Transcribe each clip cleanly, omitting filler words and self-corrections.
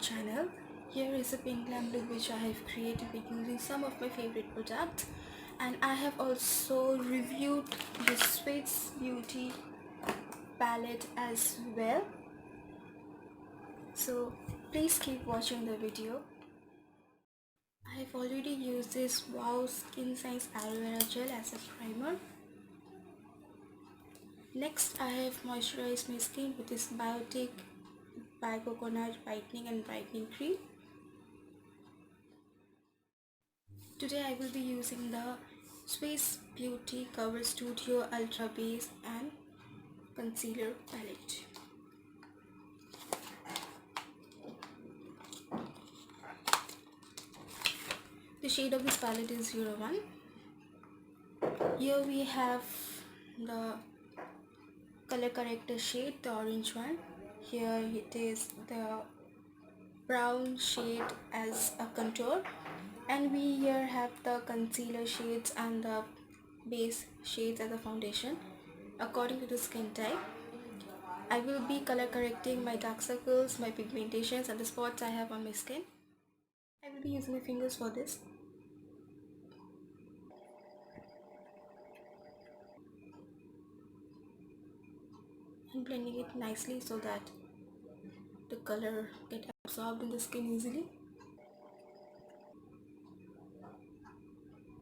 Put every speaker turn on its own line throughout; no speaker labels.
channel. Here is a pink glam look which I have created by using some of my favorite products, and I have also reviewed the Sweets Beauty palette as well, so please keep watching the video. I have already used this Wow Skin Science Aloe Vera Gel as a primer. Next, I have moisturized my skin with this BIOTIQUE by Coconut Whitening and Brightening Cream. Today I will be using the Swiss Beauty Cover Studio Ultra Base and Concealer Palette. The shade of this palette is 01. Here we have the color corrector shade, the orange one. Here it is the brown shade as a contour, and we here have the concealer shades and the base shades as a foundation according to the skin type. I will be color correcting my dark circles, my pigmentations and the spots I have on my skin. I will be using my fingers for this. And blending it nicely so that the color gets absorbed in the skin easily.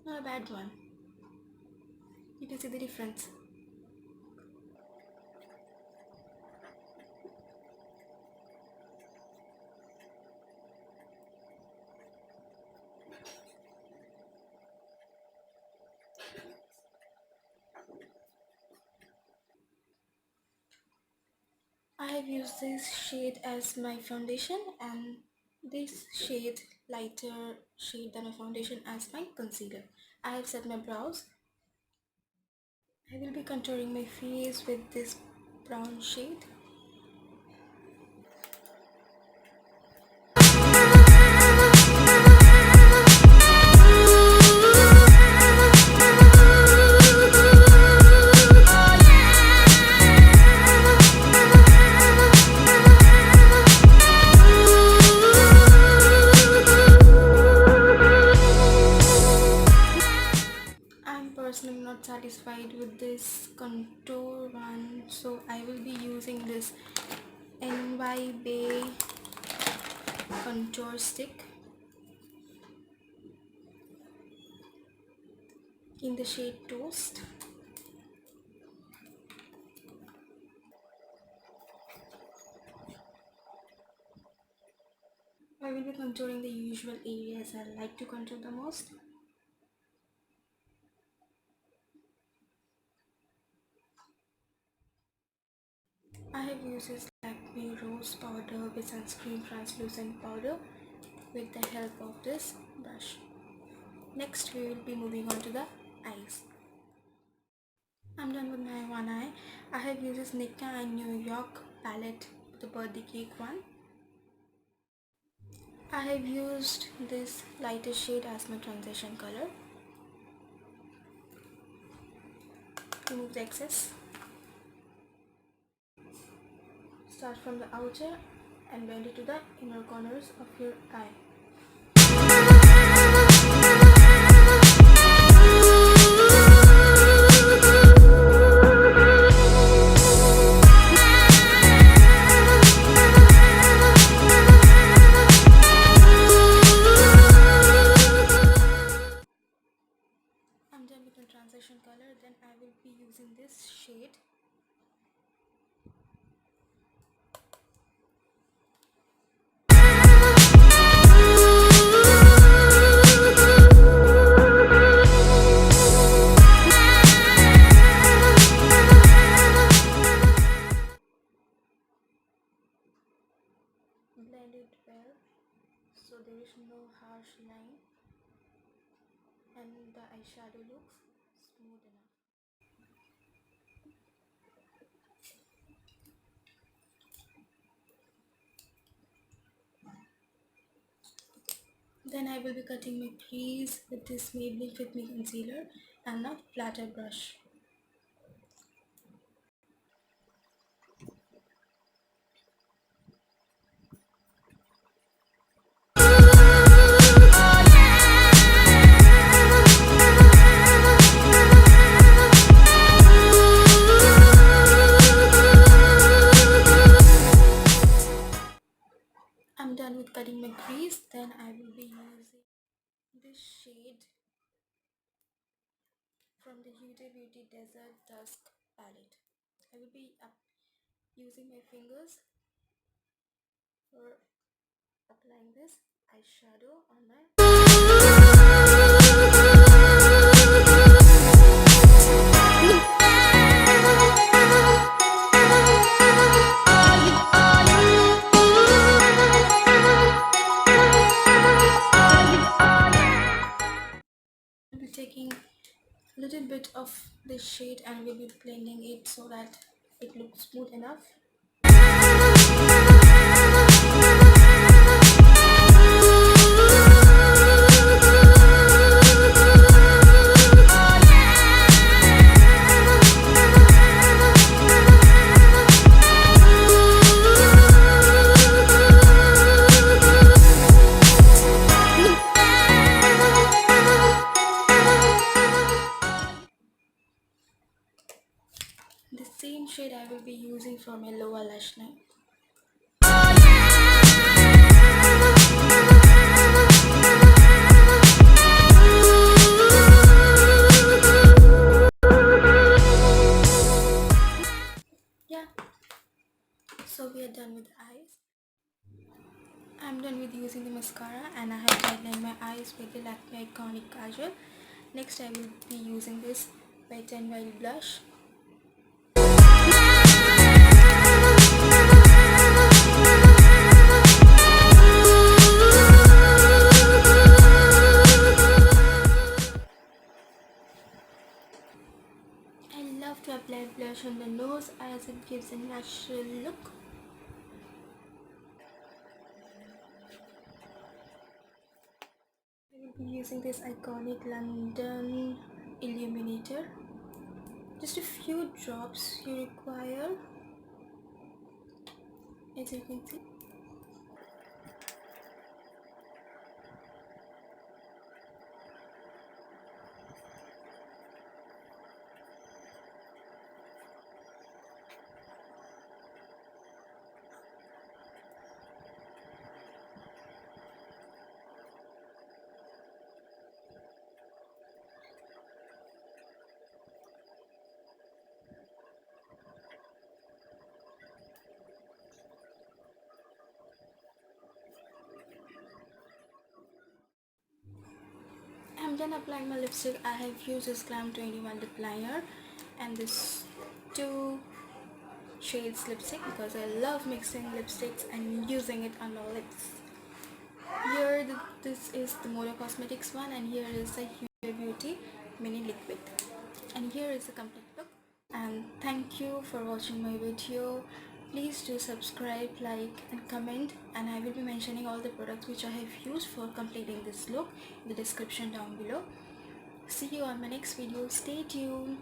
Not a bad one. You can see the difference. I have used this shade as my foundation and this shade, lighter shade than my foundation, as my concealer. I have set my brows. I will be contouring my face with this brown shade. I'm not satisfied with this contour one, so I will be using this N.Y Bae contour stick in the shade Toast. I will be contouring the usual areas I like to contour the most. I have used this Lakme Rose powder with Sunscreen translucent powder with the help of this brush. Next we will be moving on to the eyes. I'm done with my one eye. I have used this Nicka and New York palette, the birthday cake one. I have used this lighter shade as my transition color. Remove the excess. Start from the outer and blend it to the inner corners of your eye. I'm done with the transition color, then I will be using this shade. Blend it well so there is no harsh line and the eyeshadow looks smooth enough. Then I will be cutting my crease with this Maybelline Fit Me concealer and a flatter brush. this shade from the HUDA Beauty Desert Dusk palette. I will be using my fingers for applying this eyeshadow on my I'll be taking a little bit of this shade and we'll be blending it so that it looks smooth enough. The same shade I will be using for my lower lash line. Yeah, so we are done with the eyes. I'm done with using the mascara and I have highlighted my eyes with the Lakme Eyeconic kajal. Next I will be using this N.Y blush. I love to apply blush on the nose as it gives a natural look. I will be using this iconic London Illuminator. Just a few drops you require, as you can see. I'm done applying my lipstick. I have used this GLAM21 Lip Liner and this 2 shades lipstick because I love mixing lipsticks and using it on my lips. Here this is the MODA Cosmetics one and here is the HUDA Beauty Mini Liquid. And here is the complete look. And thank you for watching my video. Please do subscribe, like and comment, and I will be mentioning all the products which I have used for completing this look in the description down below. See you on my next video. Stay tuned.